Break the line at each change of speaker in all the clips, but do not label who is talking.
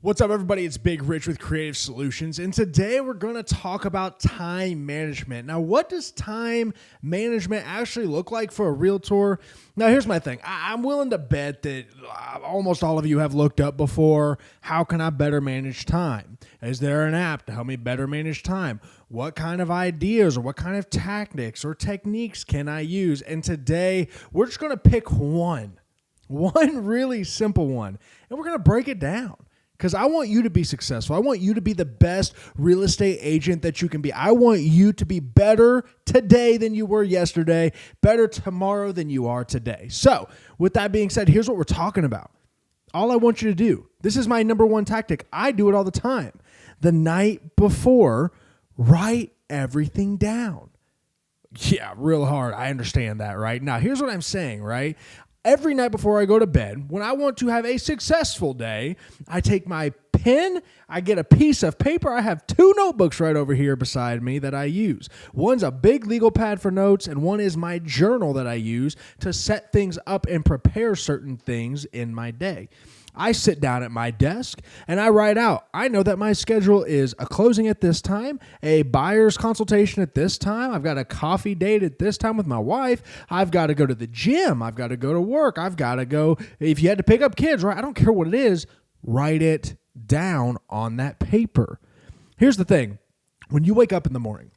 What's up, everybody? It's Big Rich with Creative Solutions, and today we're going to talk about time management. Now, what does time management actually look like for a realtor? Now, here's my thing. I'm willing to bet that almost all of you have looked up before, how can I better manage time? Is there an app to help me better manage time? What kind of ideas or what kind of tactics or techniques can I use? And today, we're just going to pick one really simple one, and we're going to break it down. Because I want you to be successful. I want you to be the best real estate agent that you can be. I want you to be better today than you were yesterday, better tomorrow than you are today. So with that being said, here's what we're talking about. All I want you to do, this is my number one tactic. I do it all the time. The night before, write everything down. Yeah, real hard. I understand that, right? Now, here's what I'm saying, right? Every night before I go to bed, when I want to have a successful day, I take my pen, I get a piece of paper. I have two notebooks right over here beside me that I use. One's a big legal pad for notes, and one is my journal that I use to set things up and prepare certain things in my day. I sit down at my desk and I write out. I know that my schedule is a closing at this time, a buyer's consultation at this time. I've got a coffee date at this time with my wife. I've got to go to the gym. I've got to go to work. I've got to go, if you had to pick up kids, right? I don't care what it is. Write it down on that paper. Here's the thing. When you wake up in the morning,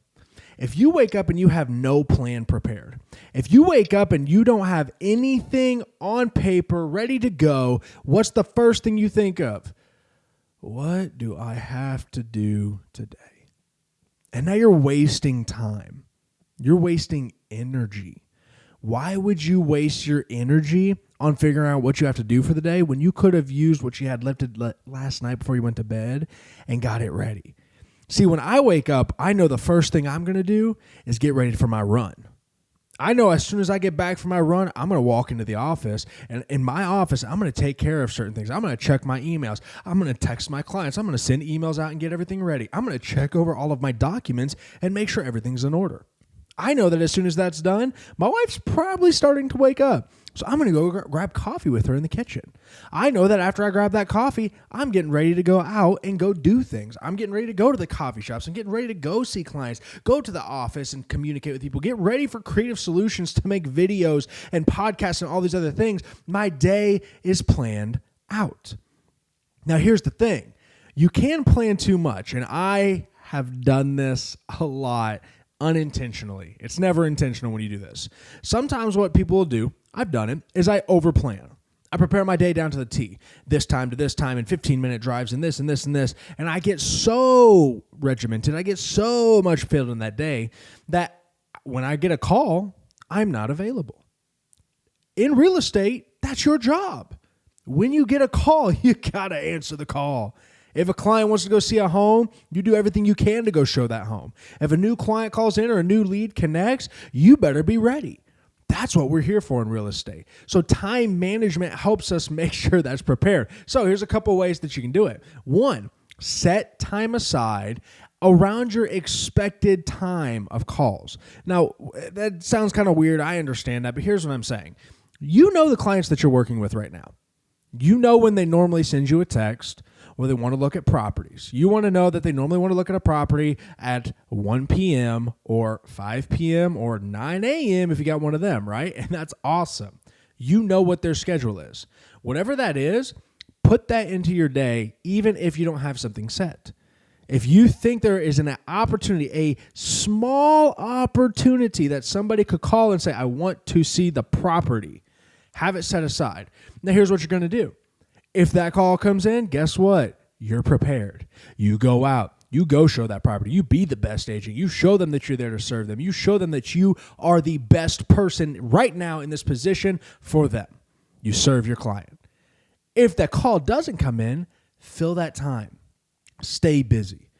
if you wake up and you have no plan prepared, if you wake up and you don't have anything on paper ready to go, what's the first thing you think of? What do I have to do today? And now you're wasting time. You're wasting energy. Why would you waste your energy on figuring out what you have to do for the day when you could have used what you had left last night before you went to bed and got it ready? See, when I wake up, I know the first thing I'm going to do is get ready for my run. I know as soon as I get back from my run, I'm going to walk into the office, and in my office, I'm going to take care of certain things. I'm going to check my emails. I'm going to text my clients. I'm going to send emails out and get everything ready. I'm going to check over all of my documents and make sure everything's in order. I know that as soon as that's done, my wife's probably starting to wake up. So I'm going to go grab coffee with her in the kitchen. I know that after I grab that coffee, I'm getting ready to go out and go do things. I'm getting ready to go to the coffee shops. I'm getting ready to go see clients, go to the office and communicate with people, get ready for Creative Solutions to make videos and podcasts and all these other things. My day is planned out. Now, here's the thing. You can plan too much, and I have done this a lot unintentionally. It's never intentional when you do this. Sometimes what people will do, I've done it, is I overplan. I prepare my day down to the T, this time to this time, and 15-minute drives and this and this and this, and I get so regimented, I get so much filled in that day that when I get a call, I'm not available. In real estate, that's your job. When you get a call, you got to answer the call. If a client wants to go see a home, you do everything you can to go show that home. If a new client calls in or a new lead connects, you better be ready. That's what we're here for in real estate. So time management helps us make sure that's prepared. So here's a couple ways that you can do it. One, set time aside around your expected time of calls. Now, that sounds kind of weird. I understand that, but here's what I'm saying. You know the clients that you're working with right now. You know when they normally send you a text or they want to look at properties. You want to know that they normally want to look at a property at 1 p.m. or 5 p.m. or 9 a.m. if you got one of them, right? And that's awesome. You know what their schedule is. Whatever that is, put that into your day, even if you don't have something set. If you think there is an opportunity, a small opportunity that somebody could call and say, I want to see the property, have it set aside. Now, here's what you're going to do. If that call comes in, guess what? You're prepared. You go out. You go show that property. You be the best agent. You show them that you're there to serve them. You show them that you are the best person right now in this position for them. You serve your client. If that call doesn't come in, fill that time. Stay busy.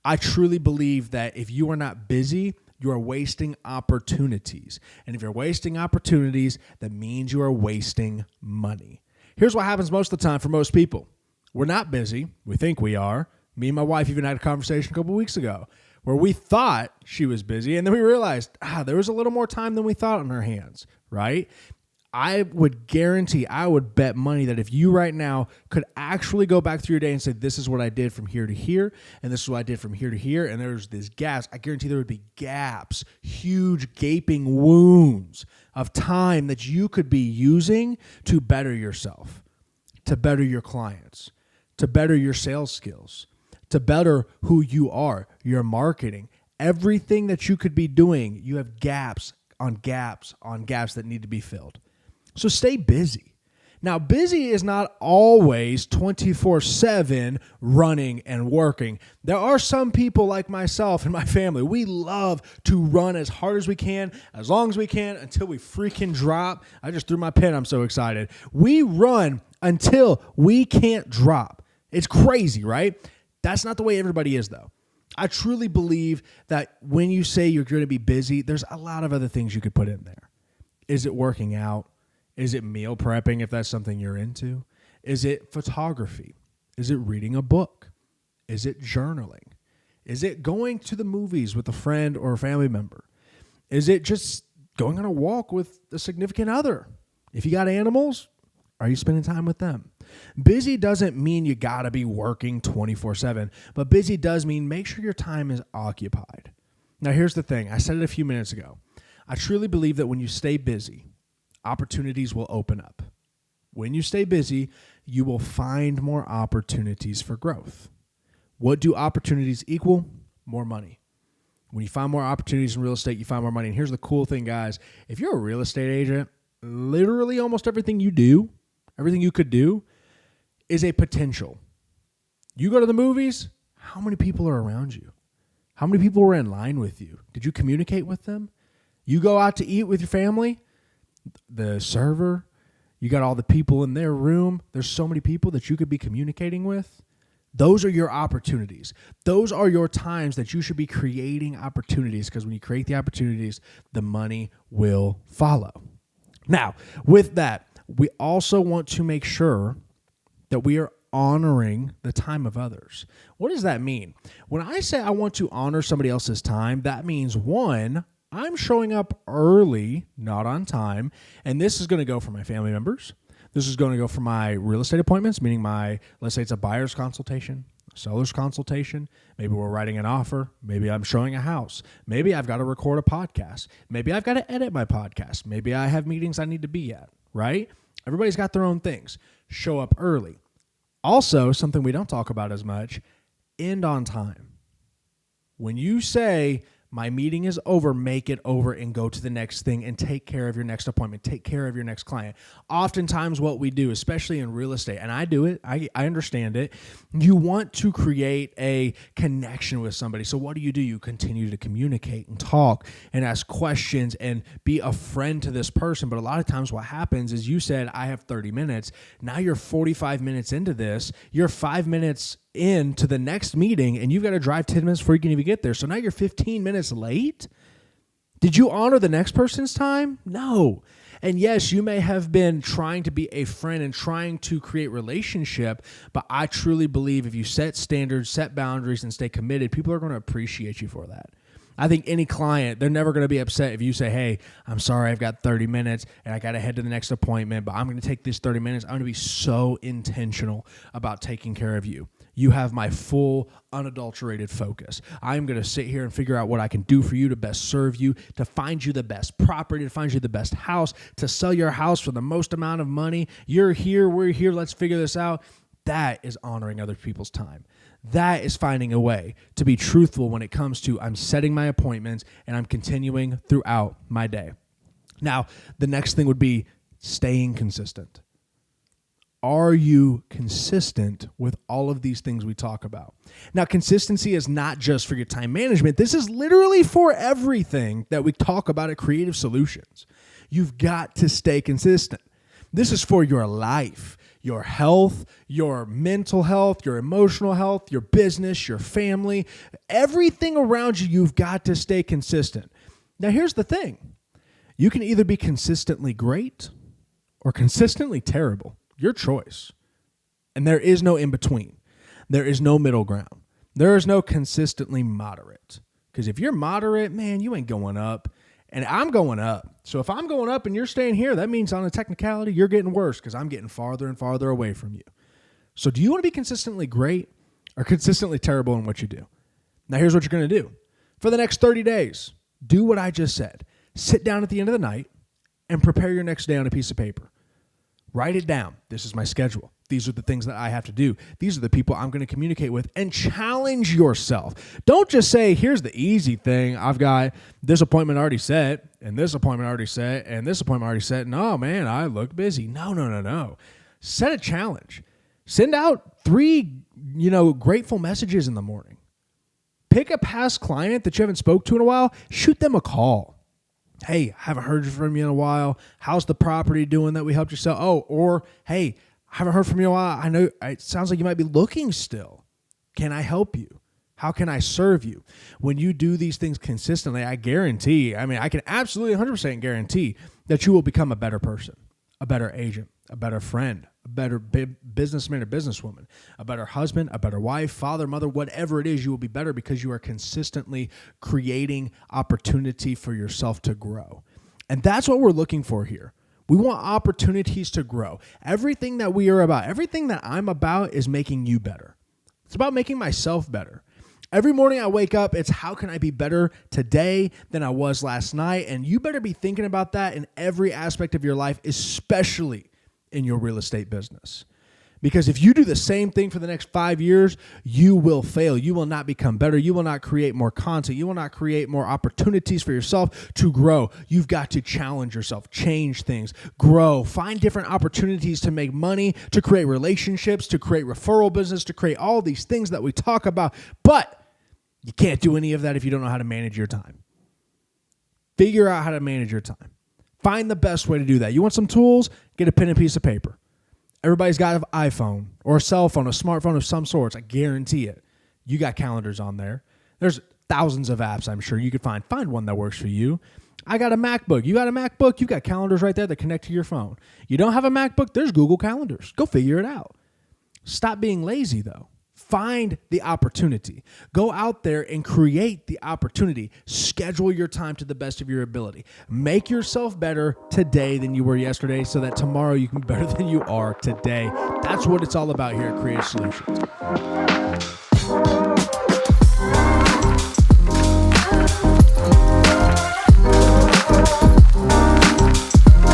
I truly believe that if you are not busy, you are wasting opportunities. And if you're wasting opportunities, that means you are wasting money. Here's what happens most of the time for most people. We're not busy. We think we are. Me and my wife even had a conversation a couple weeks ago where we thought she was busy, and then we realized, there was a little more time than we thought on her hands, right? I would guarantee, I would bet money that if you right now could actually go back through your day and say, this is what I did from here to here, and this is what I did from here to here, and there's these gaps, I guarantee there would be gaps, huge gaping wounds of time that you could be using to better yourself, to better your clients, to better your sales skills, to better who you are, your marketing, everything that you could be doing. You have gaps on gaps on gaps that need to be filled. So stay busy. Now, busy is not always 24/7 running and working. There are some people like myself and my family. We love to run as hard as we can, as long as we can, until we freaking drop. I just threw my pen. I'm so excited. We run until we can't drop. It's crazy, right? That's not the way everybody is, though. I truly believe that when you say you're going to be busy, there's a lot of other things you could put in there. Is it working out? Is it meal prepping if that's something you're into? Is it photography? Is it reading a book? Is it journaling? Is it going to the movies with a friend or a family member? Is it just going on a walk with a significant other? If you got animals, are you spending time with them? Busy doesn't mean you got to be working 24/7, but busy does mean make sure your time is occupied. Now, here's the thing. I said it a few minutes ago. I truly believe that when you stay busy, opportunities will open up. When you stay busy, you will find more opportunities for growth. What do opportunities equal? More money. When you find more opportunities in real estate, you find more money. And here's the cool thing, guys. If you're a real estate agent, literally almost everything you do, everything you could do, is a potential. You go to the movies, how many people are around you? How many people were in line with you? Did you communicate with them? You go out to eat with your family, the server, you got all the people in their room. There's so many people that you could be communicating with. Those are your opportunities. Those are your times that you should be creating opportunities, because when you create the opportunities, the money will follow. Now, with that, we also want to make sure that we are honoring the time of others. What does that mean? When I say I want to honor somebody else's time, that means, one, I'm showing up early, not on time, and this is going to go for my family members. This is going to go for my real estate appointments, meaning let's say it's a buyer's consultation, a seller's consultation. Maybe we're writing an offer. Maybe I'm showing a house. Maybe I've got to record a podcast. Maybe I've got to edit my podcast. Maybe I have meetings I need to be at, right? Everybody's got their own things. Show up early. Also, something we don't talk about as much, end on time. When you say, my meeting is over, make it over and go to the next thing and take care of your next appointment, take care of your next client. Oftentimes what we do, especially in real estate, and I do it, I understand it, you want to create a connection with somebody. So what do? You continue to communicate and talk and ask questions and be a friend to this person. But a lot of times what happens is you said, I have 30 minutes. Now you're 45 minutes into this. You're 5 minutes into the next meeting and you've got to drive 10 minutes before you can even get there. So now you're 15 minutes late. Did you honor the next person's time? No. And yes, you may have been trying to be a friend and trying to create relationship, but I truly believe if you set standards, set boundaries, and stay committed, people are going to appreciate you for that. I think any client, they're never going to be upset if you say, hey, I'm sorry, I've got 30 minutes and I got to head to the next appointment, but I'm going to take this 30 minutes. I'm going to be so intentional about taking care of you. You have my full, unadulterated focus. I'm going to sit here and figure out what I can do for you to best serve you, to find you the best property, to find you the best house, to sell your house for the most amount of money. You're here, we're here, let's figure this out. That is honoring other people's time. That is finding a way to be truthful when it comes to I'm setting my appointments and I'm continuing throughout my day. Now, the next thing would be staying consistent. Are you consistent with all of these things we talk about? Now, consistency is not just for your time management. This is literally for everything that we talk about at Creative Solutions. You've got to stay consistent. This is for your life, your health, your mental health, your emotional health, your business, your family, everything around you. You've got to stay consistent. Now, here's the thing. You can either be consistently great or consistently terrible. Your choice. And there is no in between. There is no middle ground. There is no consistently moderate. Because if you're moderate, man, you ain't going up And I'm going up. So if I'm going up and you're staying here, that means on a technicality, you're getting worse because I'm getting farther and farther away from you. So do you want to be consistently great or consistently terrible in what you do? Now, here's what you're going to do. For the next 30 days, do what I just said. Sit down at the end of the night and prepare your next day on a piece of paper. Write it down. This is my schedule. These are the things that I have to do. These are the people I'm going to communicate with, and challenge yourself. Don't just say, here's the easy thing. I've got this appointment already set, and this appointment already set, and this appointment already set. No, man, I look busy. No. Set a challenge. Send out 3, grateful messages in the morning. Pick a past client that you haven't spoke to in a while. Shoot them a call. Hey, haven't heard from you in a while. How's the property doing that we helped you sell? Oh, or hey, haven't heard from you in a while. I know it sounds like you might be looking still. Can I help you? How can I serve you? When you do these things consistently, I can absolutely 100% guarantee that you will become a better person, a better agent, a better friend, a better businessman or businesswoman, a better husband, a better wife, father, mother, whatever it is, you will be better because you are consistently creating opportunity for yourself to grow. And that's what we're looking for here. We want opportunities to grow. Everything that we are about, everything that I'm about is making you better. It's about making myself better. Every morning I wake up, it's how can I be better today than I was last night? And you better be thinking about that in every aspect of your life, especially in your real estate business. Because if you do the same thing for the next 5 years, you will fail. You will not become better. You will not create more content. You will not create more opportunities for yourself to grow. You've got to challenge yourself, change things, grow, find different opportunities to make money, to create relationships, to create referral business, to create all these things that we talk about. But you can't do any of that if you don't know how to manage your time. Figure out how to manage your time. Find the best way to do that. You want some tools? Get a pen and piece of paper. Everybody's got an iPhone or a cell phone, a smartphone of some sorts. I guarantee it. You got calendars on there. There's thousands of apps I'm sure you could find. Find one that works for you. I got a MacBook. You got a MacBook? You got calendars right there that connect to your phone. You don't have a MacBook? There's Google Calendars. Go figure it out. Stop being lazy, though. Find the opportunity. Go out there and create the opportunity. Schedule your time to the best of your ability. Make yourself better today than you were yesterday so that tomorrow you can be better than you are today. That's what it's all about here at Creative Solutions.